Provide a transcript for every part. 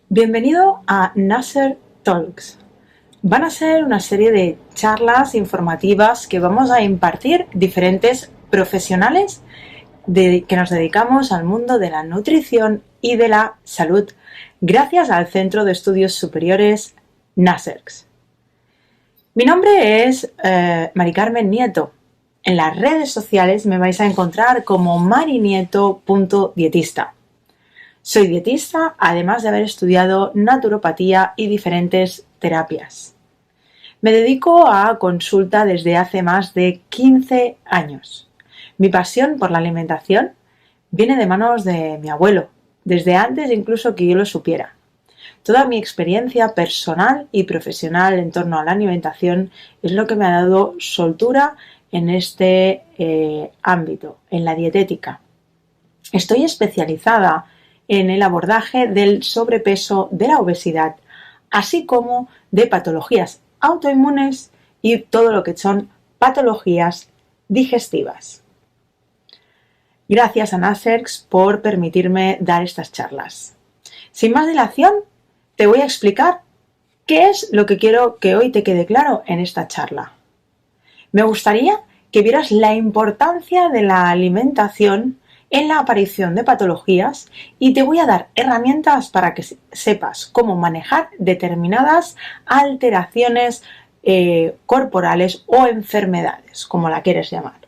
Bienvenido a Nasser Talks. Van a ser una serie de charlas informativas que vamos a impartir diferentes profesionales que nos dedicamos al mundo de la nutrición y de la salud, gracias al Centro de Estudios Superiores Nasserx. Mi nombre es Mari Carmen Nieto. En las redes sociales me vais a encontrar como marinieto.dietista. Soy dietista, además de haber estudiado naturopatía y diferentes terapias. Me dedico a consulta desde hace más de 15 años. Mi pasión por la alimentación viene de manos de mi abuelo, desde antes incluso que yo lo supiera. Toda mi experiencia personal y profesional en torno a la alimentación es lo que me ha dado soltura en este ámbito, en la dietética. Estoy especializada en el abordaje del sobrepeso, de la obesidad, así como de patologías autoinmunes y todo lo que son patologías digestivas. Gracias a Nasserx por permitirme dar estas charlas. Sin más dilación, te voy a explicar qué es lo que quiero que hoy te quede claro en esta charla. Me gustaría que vieras la importancia de la alimentación en la aparición de patologías y te voy a dar herramientas para que sepas cómo manejar determinadas alteraciones corporales o enfermedades, como la quieres llamar.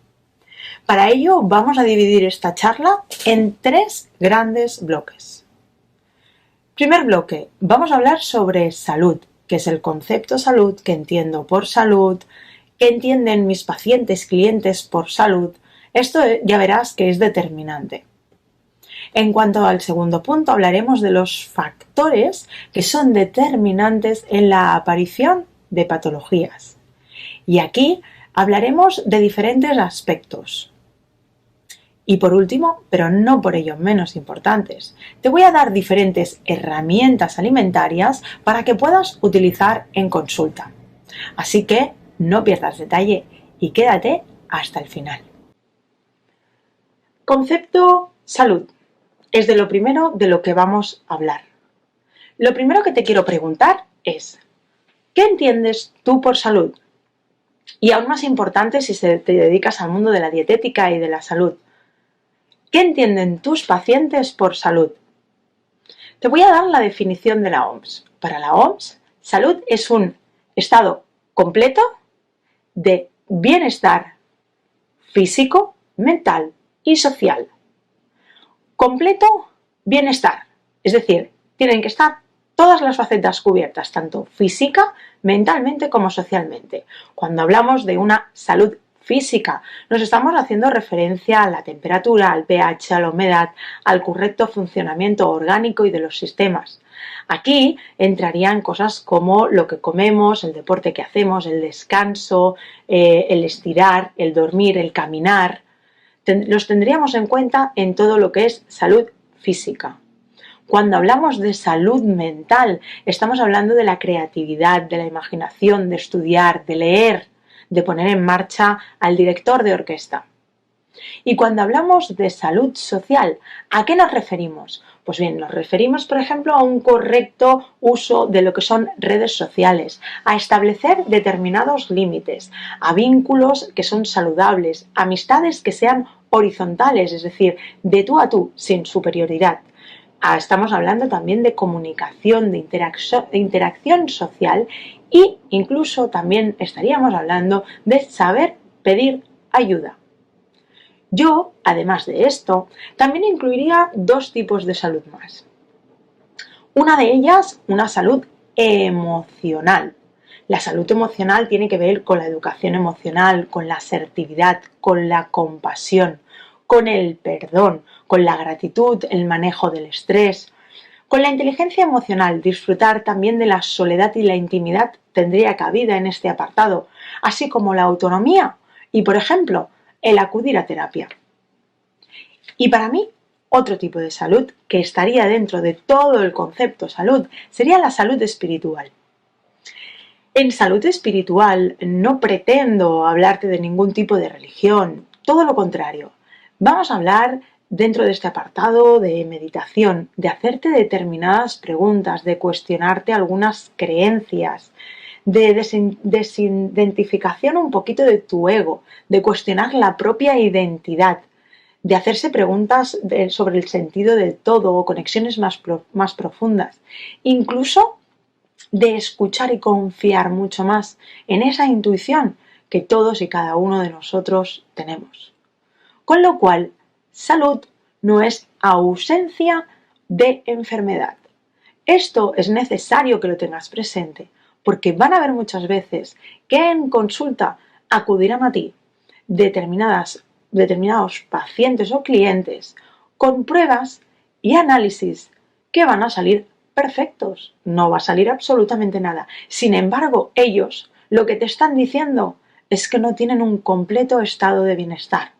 Para ello vamos a dividir esta charla en 3 grandes bloques. Primer bloque, vamos a hablar sobre salud, que es el concepto salud que entiendo por salud, que entienden mis pacientes, clientes por salud. Esto ya verás que es determinante. En cuanto al segundo punto, hablaremos de los factores que son determinantes en la aparición de patologías. Y aquí hablaremos de diferentes aspectos. Y por último, pero no por ello menos importantes, te voy a dar diferentes herramientas alimentarias para que puedas utilizar en consulta. Así que no pierdas detalle y quédate hasta el final. Concepto salud. Es de lo primero de lo que vamos a hablar. Lo primero que te quiero preguntar es, ¿qué entiendes tú por salud? Y aún más importante si te dedicas al mundo de la dietética y de la salud, ¿qué entienden tus pacientes por salud? Te voy a dar la definición de la OMS. Para la OMS, salud es un estado completo de bienestar físico, mental y social. Completo bienestar, es decir, tienen que estar todas las facetas cubiertas, tanto física, mentalmente como socialmente. Cuando hablamos de una salud física, nos estamos haciendo referencia a la temperatura, al pH, a la humedad, al correcto funcionamiento orgánico y de los sistemas. Aquí entrarían cosas como lo que comemos, el deporte que hacemos, el descanso, el estirar, el dormir, el caminar. Los tendríamos en cuenta en todo lo que es salud física. Cuando hablamos de salud mental, estamos hablando de la creatividad, de la imaginación, de estudiar, de leer, de poner en marcha al director de orquesta. Y cuando hablamos de salud social, ¿a qué nos referimos? Pues bien, nos referimos, por ejemplo, a un correcto uso de lo que son redes sociales, a establecer determinados límites, a vínculos que son saludables, amistades que sean horizontales, es decir, de tú a tú, sin superioridad. Estamos hablando también de comunicación, de interacción social e incluso también estaríamos hablando de saber pedir ayuda. Yo, además de esto, también incluiría 2 tipos de salud más. Una de ellas, una salud emocional. La salud emocional tiene que ver con la educación emocional, con la asertividad, con la compasión, con el perdón, con la gratitud, el manejo del estrés. Con la inteligencia emocional, disfrutar también de la soledad y la intimidad tendría cabida en este apartado, así como la autonomía y, por ejemplo, el acudir a terapia. Y para mí, otro tipo de salud que estaría dentro de todo el concepto salud sería la salud espiritual. En salud espiritual no pretendo hablarte de ningún tipo de religión, todo lo contrario. Vamos a hablar dentro de este apartado de meditación, de hacerte determinadas preguntas, de cuestionarte algunas creencias, de desidentificación un poquito de tu ego, de cuestionar la propia identidad, de hacerse preguntas sobre el sentido del todo o conexiones más profundas, incluso de escuchar y confiar mucho más en esa intuición que todos y cada uno de nosotros tenemos. Con lo cual, salud no es ausencia de enfermedad. Esto es necesario que lo tengas presente, porque van a haber muchas veces que en consulta acudirán a ti determinados pacientes o clientes con pruebas y análisis que van a salir perfectos, no va a salir absolutamente nada. Sin embargo, ellos lo que te están diciendo es que no tienen un completo estado de bienestar.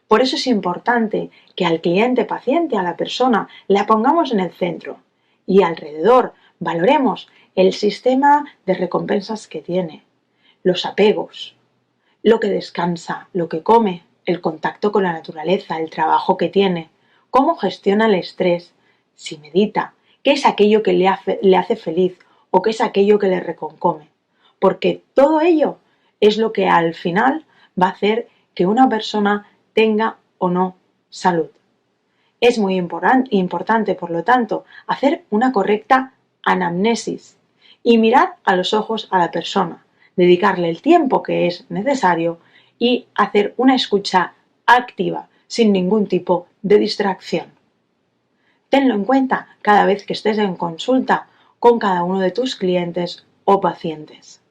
Por eso es importante que al cliente paciente, a la persona, la pongamos en el centro y alrededor valoremos el sistema de recompensas que tiene, los apegos, lo que descansa, lo que come, el contacto con la naturaleza, el trabajo que tiene, cómo gestiona el estrés, si medita, qué es aquello que le hace feliz o qué es aquello que le reconcome. Porque todo ello es lo que al final va a hacer que una persona tenga o no salud. Es muy importante, por lo tanto, hacer una correcta anamnesis y mirar a los ojos a la persona, dedicarle el tiempo que es necesario y hacer una escucha activa, sin ningún tipo de distracción. Tenlo en cuenta cada vez que estés en consulta con cada uno de tus clientes o pacientes.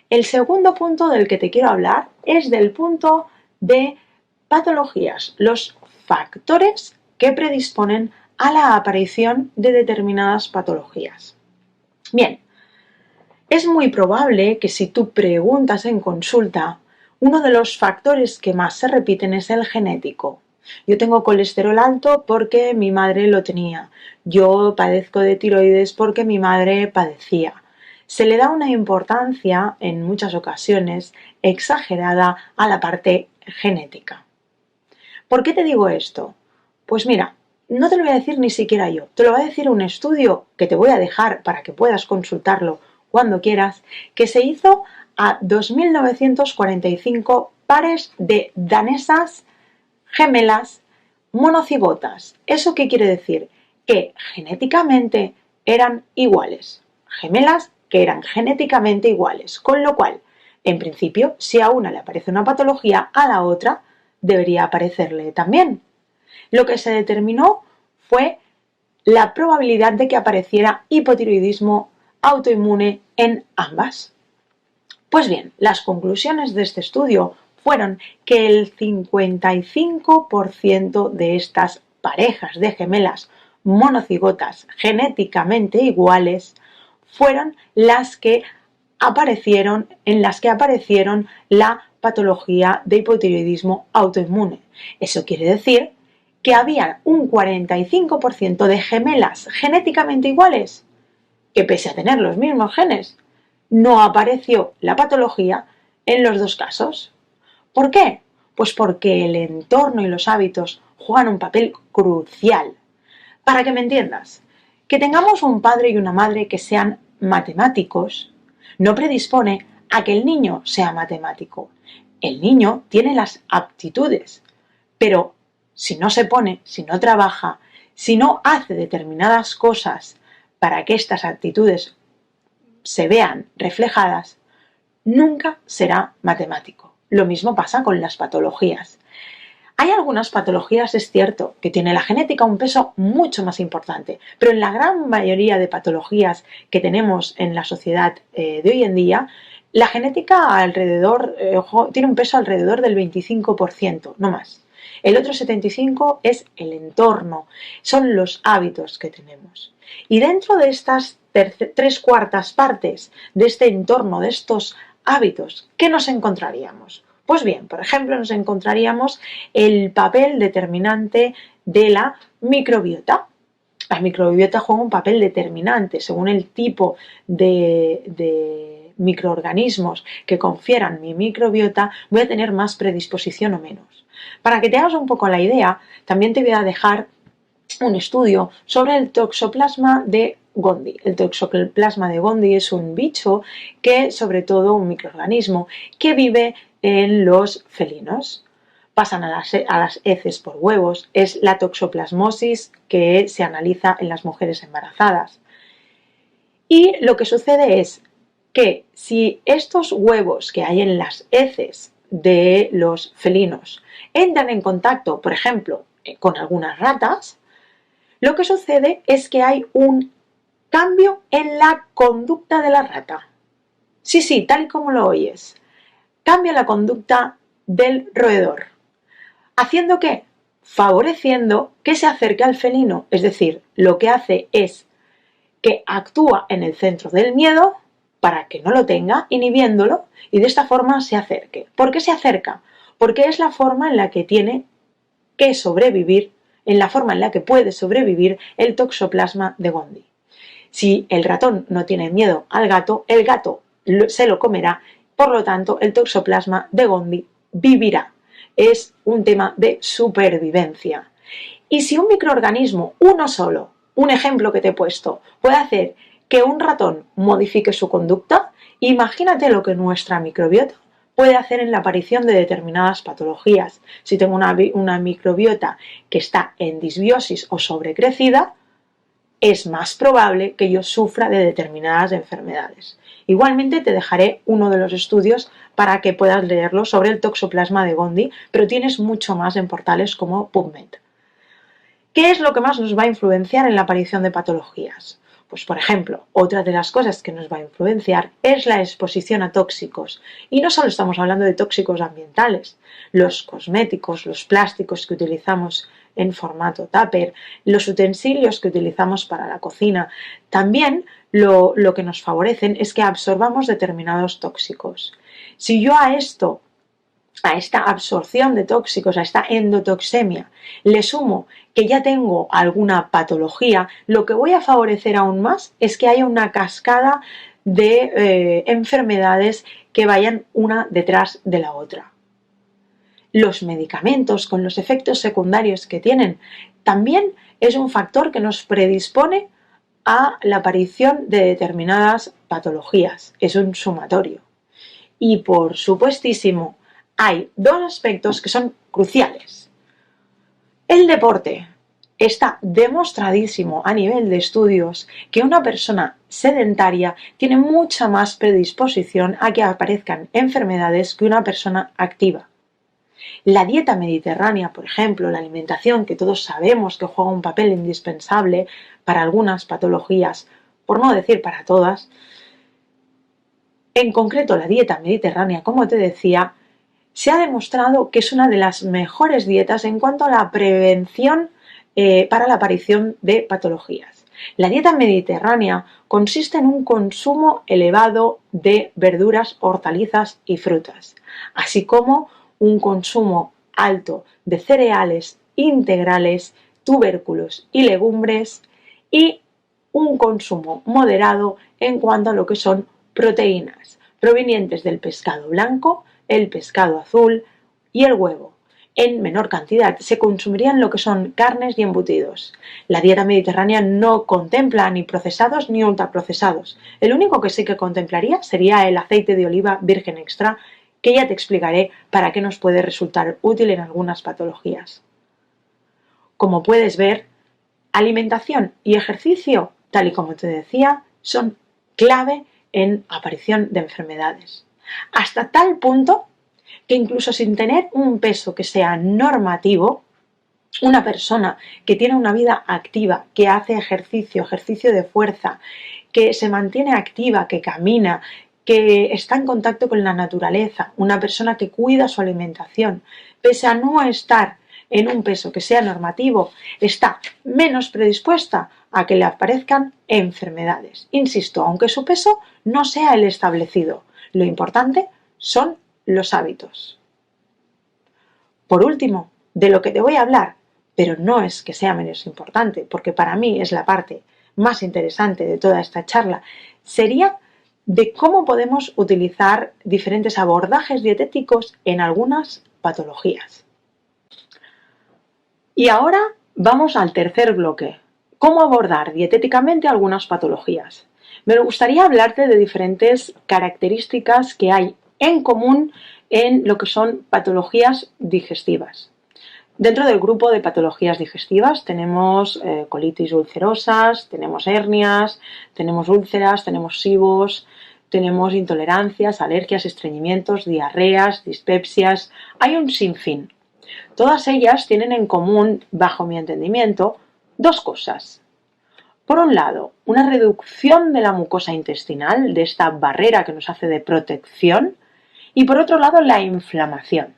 El segundo punto del que te quiero hablar es del punto de patologías, los factores que predisponen a la aparición de determinadas patologías. Bien, es muy probable que si tú preguntas en consulta, uno de los factores que más se repiten es el genético. Yo tengo colesterol alto porque mi madre lo tenía. Yo padezco de tiroides porque mi madre padecía. Se le da una importancia, en muchas ocasiones, exagerada a la parte genética. ¿Por qué te digo esto? Pues mira, no te lo voy a decir ni siquiera yo, te lo va a decir un estudio que te voy a dejar para que puedas consultarlo cuando quieras, que se hizo a 2.945 pares de danesas gemelas monocigotas. ¿Eso qué quiere decir? Que genéticamente eran iguales, gemelas que eran genéticamente iguales, con lo cual, en principio, si a una le aparece una patología, a la otra debería aparecerle también. Lo que se determinó fue la probabilidad de que apareciera hipotiroidismo autoinmune en ambas. Pues bien, las conclusiones de este estudio fueron que el 55% de estas parejas de gemelas monocigotas genéticamente iguales fueron las que aparecieron, en las que aparecieron la patología de hipotiroidismo autoinmune. Eso quiere decir que había un 45% de gemelas genéticamente iguales que, pese a tener los mismos genes, no apareció la patología en los dos casos. ¿Por qué? Pues porque el entorno y los hábitos juegan un papel crucial. Para que me entiendas, que tengamos un padre y una madre que sean matemáticos no predispone a que el niño sea matemático. El niño tiene las aptitudes, pero si no se pone, si no trabaja, si no hace determinadas cosas para que estas aptitudes se vean reflejadas, nunca será matemático. Lo mismo pasa con las patologías. Hay algunas patologías, es cierto, que tiene la genética un peso mucho más importante, pero en la gran mayoría de patologías que tenemos en la sociedad de hoy en día, la genética tiene un peso alrededor del 25%, no más. El otro 75% es el entorno, son los hábitos que tenemos. Y dentro de estas 3/4 partes de este entorno, de estos hábitos, ¿qué nos encontraríamos? Pues bien, por ejemplo, nos encontraríamos el papel determinante de la microbiota. La microbiota juega un papel determinante según el tipo de microorganismos que confieran mi microbiota, voy a tener más predisposición o menos. Para que te hagas un poco la idea, también te voy a dejar un estudio sobre el toxoplasma de Gondy. El toxoplasma de Gondy es un bicho que, sobre todo un microorganismo, que vive en los felinos. Pasan a las heces por huevos. Es la toxoplasmosis que se analiza en las mujeres embarazadas. Y lo que sucede es que si estos huevos que hay en las heces de los felinos entran en contacto, por ejemplo, con algunas ratas, lo que sucede es que hay un cambio en la conducta de la rata. Sí, tal y como lo oyes. Cambia la conducta del roedor. ¿Haciendo qué? Favoreciendo que se acerque al felino. Es decir, lo que hace es que actúa en el centro del miedo para que no lo tenga, inhibiéndolo, y de esta forma se acerque. ¿Por qué se acerca? Porque es la forma en la que tiene que sobrevivir, en la forma en la que puede sobrevivir el toxoplasma de Gondy. Si el ratón no tiene miedo al gato, el gato se lo comerá, por lo tanto el toxoplasma de Gondy vivirá. Es un tema de supervivencia. Y si un microorganismo, uno solo, un ejemplo que te he puesto, puede hacer que un ratón modifique su conducta, imagínate lo que nuestra microbiota puede hacer en la aparición de determinadas patologías. Si tengo una microbiota que está en disbiosis o sobrecrecida, es más probable que yo sufra de determinadas enfermedades. Igualmente te dejaré uno de los estudios para que puedas leerlo sobre el toxoplasma de Gondy, pero tienes mucho más en portales como PubMed. ¿Qué es lo que más nos va a influenciar en la aparición de patologías? Pues, por ejemplo, otra de las cosas que nos va a influenciar es la exposición a tóxicos. Y no solo estamos hablando de tóxicos ambientales, los cosméticos, los plásticos que utilizamos en formato tupper, los utensilios que utilizamos para la cocina. También lo que nos favorecen es que absorbamos determinados tóxicos. Si yo a esta absorción de tóxicos, a esta endotoxemia, le sumo que ya tengo alguna patología, lo que voy a favorecer aún más es que haya una cascada de enfermedades que vayan una detrás de la otra. Los medicamentos, con los efectos secundarios que tienen, también es un factor que nos predispone a la aparición de determinadas patologías. Es un sumatorio. Y por supuestísimo, hay dos aspectos que son cruciales. El deporte. Está demostradísimo a nivel de estudios que una persona sedentaria tiene mucha más predisposición a que aparezcan enfermedades que una persona activa. La dieta mediterránea, por ejemplo, la alimentación que todos sabemos que juega un papel indispensable para algunas patologías, por no decir para todas, en concreto la dieta mediterránea, como te decía, se ha demostrado que es una de las mejores dietas en cuanto a la prevención para la aparición de patologías. La dieta mediterránea consiste en un consumo elevado de verduras, hortalizas y frutas, así como un consumo alto de cereales integrales, tubérculos y legumbres, y un consumo moderado en cuanto a lo que son proteínas provenientes del pescado blanco, el pescado azul y el huevo. En menor cantidad se consumirían lo que son carnes y embutidos. La dieta mediterránea no contempla ni procesados ni ultraprocesados. El único que sí que contemplaría sería el aceite de oliva virgen extra, que ya te explicaré para qué nos puede resultar útil en algunas patologías. Como puedes ver, alimentación y ejercicio, tal y como te decía, son clave en aparición de enfermedades. Hasta tal punto que incluso sin tener un peso que sea normativo, una persona que tiene una vida activa, que hace ejercicio de fuerza, que se mantiene activa, que camina, que está en contacto con la naturaleza, una persona que cuida su alimentación, pese a no estar en un peso que sea normativo, está menos predispuesta a que le aparezcan enfermedades. Insisto, aunque su peso no sea el establecido, lo importante son los hábitos. Por último, de lo que te voy a hablar, pero no es que sea menos importante, porque para mí es la parte más interesante de toda esta charla, sería de cómo podemos utilizar diferentes abordajes dietéticos en algunas patologías. Y ahora vamos al tercer bloque, cómo abordar dietéticamente algunas patologías. Me gustaría hablarte de diferentes características que hay en común en lo que son patologías digestivas. Dentro del grupo de patologías digestivas tenemos colitis ulcerosas, tenemos hernias, tenemos úlceras, tenemos SIBOs, tenemos intolerancias, alergias, estreñimientos, diarreas, dispepsias. Hay un sinfín. Todas ellas tienen en común, bajo mi entendimiento, dos cosas. Por un lado, una reducción de la mucosa intestinal, de esta barrera que nos hace de protección, y por otro lado, la inflamación.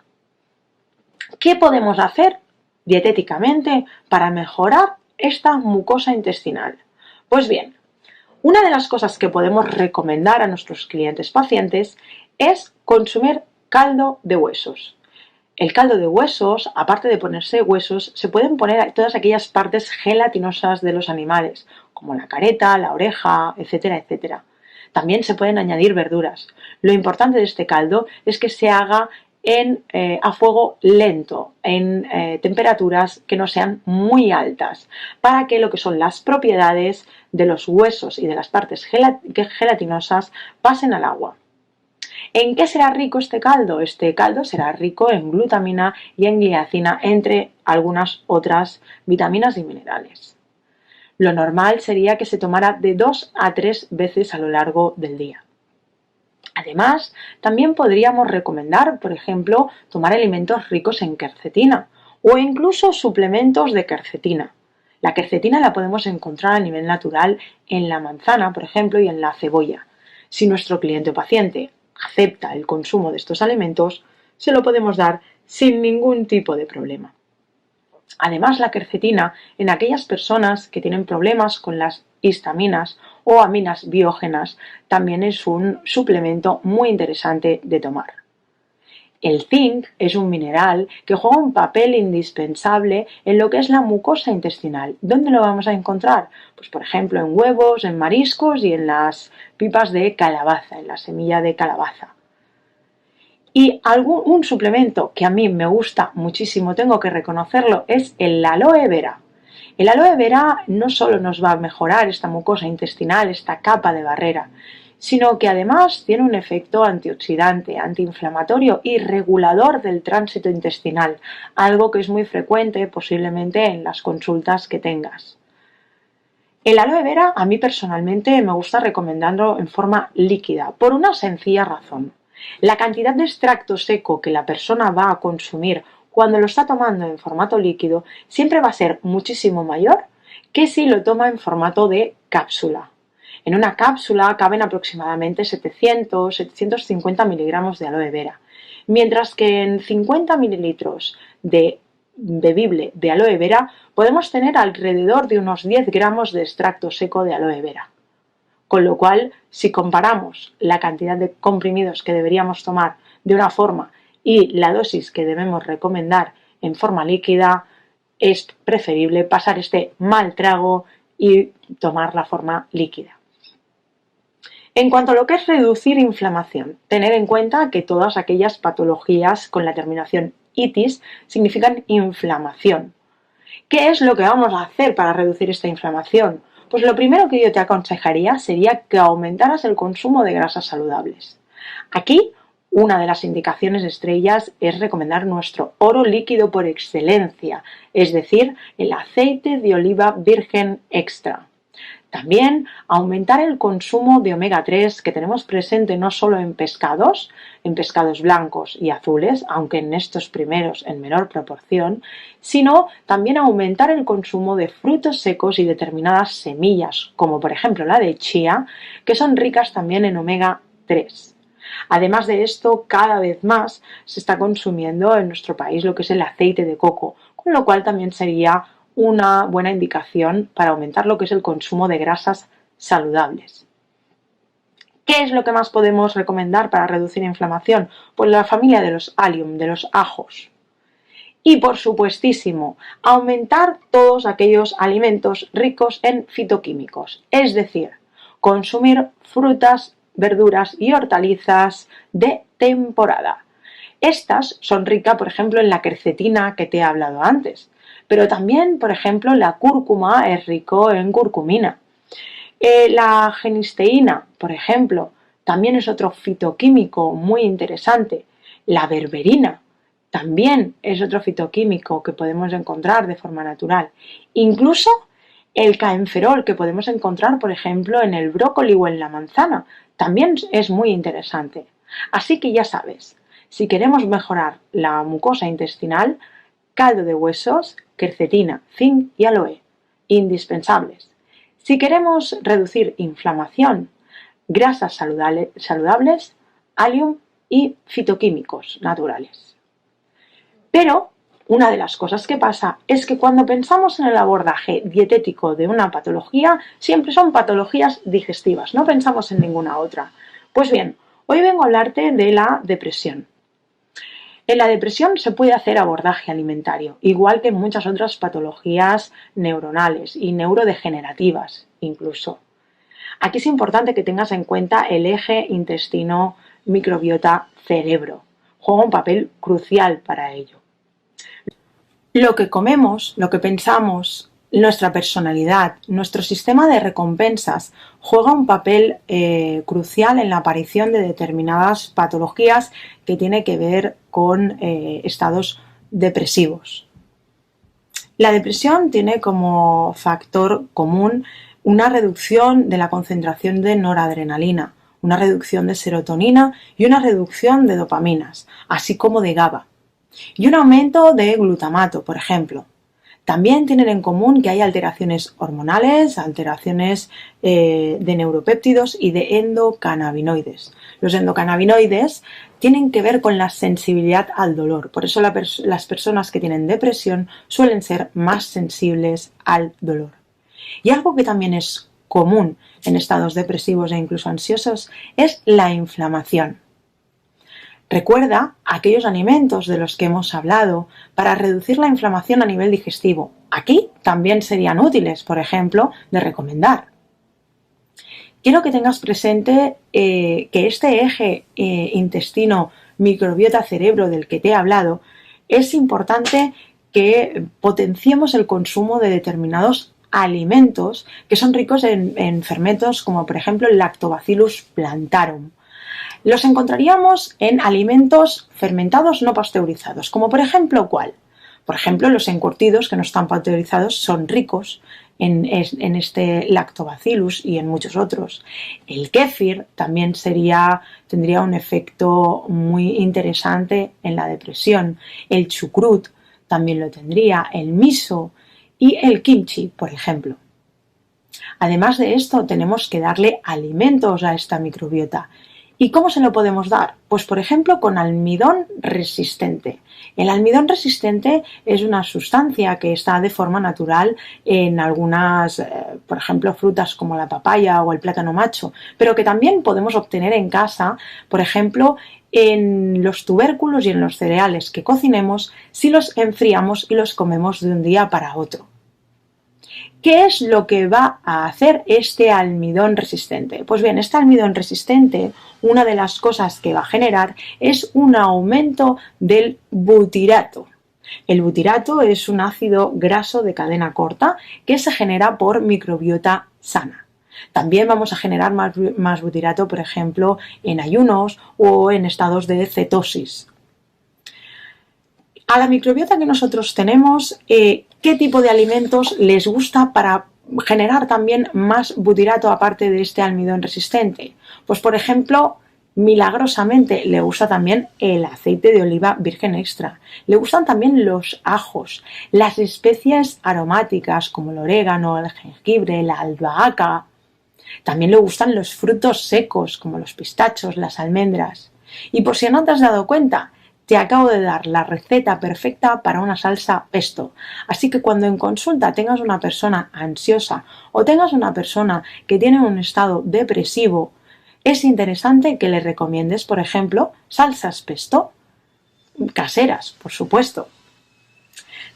¿Qué podemos hacer dietéticamente para mejorar esta mucosa intestinal? Pues bien, una de las cosas que podemos recomendar a nuestros clientes pacientes es consumir caldo de huesos. El caldo de huesos, aparte de ponerse huesos, se pueden poner todas aquellas partes gelatinosas de los animales, como la careta, la oreja, etcétera, etcétera. También se pueden añadir verduras. Lo importante de este caldo es que se haga a fuego lento, en temperaturas que no sean muy altas, para que lo que son las propiedades de los huesos y de las partes gelatinosas pasen al agua. ¿En qué será rico este caldo? Este caldo será rico en glutamina y en gliacina, entre algunas otras vitaminas y minerales. Lo normal sería que se tomara de 2 a 3 veces a lo largo del día. Además, también podríamos recomendar, por ejemplo, tomar alimentos ricos en quercetina o incluso suplementos de quercetina. La quercetina la podemos encontrar a nivel natural en la manzana, por ejemplo, y en la cebolla. Si nuestro cliente o paciente acepta el consumo de estos alimentos, se lo podemos dar sin ningún tipo de problema. Además, la quercetina, en aquellas personas que tienen problemas con las histaminas o aminas biógenas, también es un suplemento muy interesante de tomar. El zinc es un mineral que juega un papel indispensable en lo que es la mucosa intestinal. ¿Dónde lo vamos a encontrar? Pues por ejemplo en huevos, en mariscos y en las pipas de calabaza, en la semilla de calabaza. Y un suplemento que a mí me gusta muchísimo, tengo que reconocerlo, es el aloe vera. El aloe vera no solo nos va a mejorar esta mucosa intestinal, esta capa de barrera, sino que además tiene un efecto antioxidante, antiinflamatorio y regulador del tránsito intestinal, algo que es muy frecuente posiblemente en las consultas que tengas. El aloe vera a mí personalmente me gusta recomendarlo en forma líquida, por una sencilla razón. La cantidad de extracto seco que la persona va a consumir cuando lo está tomando en formato líquido siempre va a ser muchísimo mayor que si lo toma en formato de cápsula. En una cápsula caben aproximadamente 700-750 miligramos de aloe vera, mientras que en 50 mililitros de bebible de aloe vera podemos tener alrededor de unos 10 gramos de extracto seco de aloe vera. Con lo cual, si comparamos la cantidad de comprimidos que deberíamos tomar de una forma y la dosis que debemos recomendar en forma líquida, es preferible pasar este mal trago y tomar la forma líquida. En cuanto a lo que es reducir inflamación, tener en cuenta que todas aquellas patologías con la terminación itis significan inflamación. ¿Qué es lo que vamos a hacer para reducir esta inflamación? Pues lo primero que yo te aconsejaría sería que aumentaras el consumo de grasas saludables. Aquí, una de las indicaciones estrellas es recomendar nuestro oro líquido por excelencia, es decir, el aceite de oliva virgen extra. También aumentar el consumo de omega 3 que tenemos presente no solo en pescados blancos y azules, aunque en estos primeros en menor proporción, sino también aumentar el consumo de frutos secos y determinadas semillas, como por ejemplo la de chía, que son ricas también en omega 3. Además de esto, cada vez más se está consumiendo en nuestro país lo que es el aceite de coco, con lo cual también sería una buena indicación para aumentar lo que es el consumo de grasas saludables. ¿Qué es lo que más podemos recomendar para reducir inflamación? Pues la familia de los allium, de los ajos. Y por supuestísimo, aumentar todos aquellos alimentos ricos en fitoquímicos, es decir, consumir frutas verduras y hortalizas de temporada. Estas son ricas, por ejemplo, en la quercetina que te he hablado antes, pero también, por ejemplo, la cúrcuma es rico en curcumina. La genisteína, por ejemplo, también es otro fitoquímico muy interesante. La berberina también es otro fitoquímico que podemos encontrar de forma natural. Incluso el caenferol que podemos encontrar, por ejemplo, en el brócoli o en la manzana, también es muy interesante. Así que ya sabes, si queremos mejorar la mucosa intestinal, caldo de huesos, quercetina, zinc y aloe, indispensables. Si queremos reducir inflamación, grasas saludables, allium y fitoquímicos naturales. Pero una de las cosas que pasa es que cuando pensamos en el abordaje dietético de una patología, siempre son patologías digestivas, no pensamos en ninguna otra. Pues bien, hoy vengo a hablarte de la depresión. En la depresión se puede hacer abordaje alimentario, igual que en muchas otras patologías neuronales y neurodegenerativas incluso. Aquí es importante que tengas en cuenta el eje intestino-microbiota-cerebro. Juega un papel crucial para ello. Lo que comemos, lo que pensamos, nuestra personalidad, nuestro sistema de recompensas juega un papel crucial en la aparición de determinadas patologías que tienen que ver con estados depresivos. La depresión tiene como factor común una reducción de la concentración de noradrenalina, una reducción de serotonina y una reducción de dopaminas, así como de GABA, y un aumento de glutamato, por ejemplo. También tienen en común que hay alteraciones hormonales, alteraciones de neuropéptidos y de endocannabinoides. Los endocannabinoides tienen que ver con la sensibilidad al dolor. Por eso las personas que tienen depresión suelen ser más sensibles al dolor. Y algo que también es común en estados depresivos e incluso ansiosos es la inflamación. Recuerda aquellos alimentos de los que hemos hablado para reducir la inflamación a nivel digestivo. Aquí también serían útiles, por ejemplo, de recomendar. Quiero que tengas presente que este eje intestino-microbiota-cerebro del que te he hablado, es importante que potenciemos el consumo de determinados alimentos que son ricos en fermentos como por ejemplo el Lactobacillus plantarum. Los encontraríamos en alimentos fermentados no pasteurizados, como por ejemplo, ¿cuál? Por ejemplo, los encurtidos que no están pasteurizados son ricos en este lactobacillus y en muchos otros. El kéfir también tendría un efecto muy interesante en la depresión. El chucrut también lo tendría, el miso y el kimchi, por ejemplo. Además de esto, tenemos que darle alimentos a esta microbiota. ¿Y cómo se lo podemos dar? Pues por ejemplo con almidón resistente. El almidón resistente es una sustancia que está de forma natural en algunas, por ejemplo, frutas como la papaya o el plátano macho, pero que también podemos obtener en casa, por ejemplo, en los tubérculos y en los cereales que cocinemos si los enfriamos y los comemos de un día para otro. ¿Qué es lo que va a hacer este almidón resistente? Pues bien, este almidón resistente, una de las cosas que va a generar es un aumento del butirato. El butirato es un ácido graso de cadena corta que se genera por microbiota sana. También vamos a generar más butirato, por ejemplo, en ayunos o en estados de cetosis. A la microbiota que nosotros tenemos, ¿qué tipo de alimentos les gusta para generar también más butirato aparte de este almidón resistente? Pues por ejemplo, milagrosamente le gusta también el aceite de oliva virgen extra. Le gustan también los ajos, las especias aromáticas como el orégano, el jengibre, la albahaca. También le gustan los frutos secos como los pistachos, las almendras. Y por si no te has dado cuenta, te acabo de dar la receta perfecta para una salsa pesto. Así que cuando en consulta tengas una persona ansiosa o tengas una persona que tiene un estado depresivo, es interesante que le recomiendes, por ejemplo, salsas pesto, caseras, por supuesto.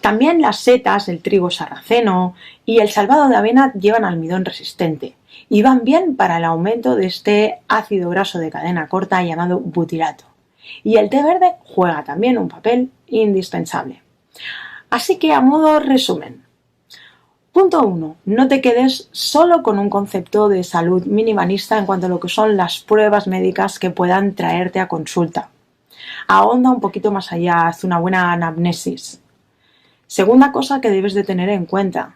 También las setas, el trigo sarraceno y el salvado de avena llevan almidón resistente. y van bien para el aumento de este ácido graso de cadena corta llamado butirato. Y el té verde juega también un papel indispensable. Así que, a modo resumen, punto 1. No te quedes solo con un concepto de salud minimalista en cuanto a lo que son las pruebas médicas que puedan traerte a consulta. Ahonda un poquito más allá, haz una buena anamnesis. Segunda cosa que debes de tener en cuenta: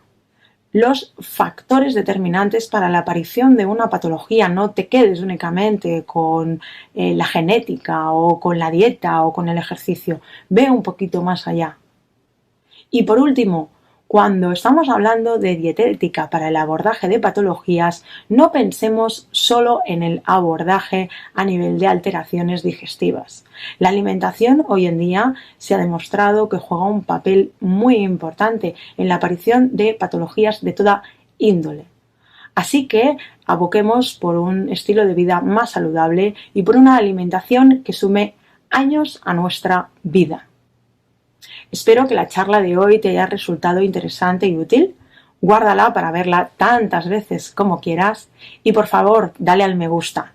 los factores determinantes para la aparición de una patología. No te quedes únicamente con la genética o con la dieta o con el ejercicio. Ve un poquito más allá. Y por último, cuando estamos hablando de dietética para el abordaje de patologías, no pensemos solo en el abordaje a nivel de alteraciones digestivas. La alimentación hoy en día se ha demostrado que juega un papel muy importante en la aparición de patologías de toda índole. Así que aboquemos por un estilo de vida más saludable y por una alimentación que sume años a nuestra vida. Espero que la charla de hoy te haya resultado interesante y útil. Guárdala para verla tantas veces como quieras y por favor dale al me gusta.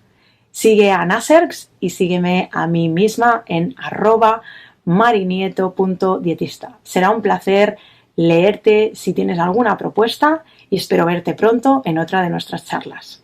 Sigue a Naserx y sígueme a mí misma en @marinieto.dietista. Será un placer leerte si tienes alguna propuesta y espero verte pronto en otra de nuestras charlas.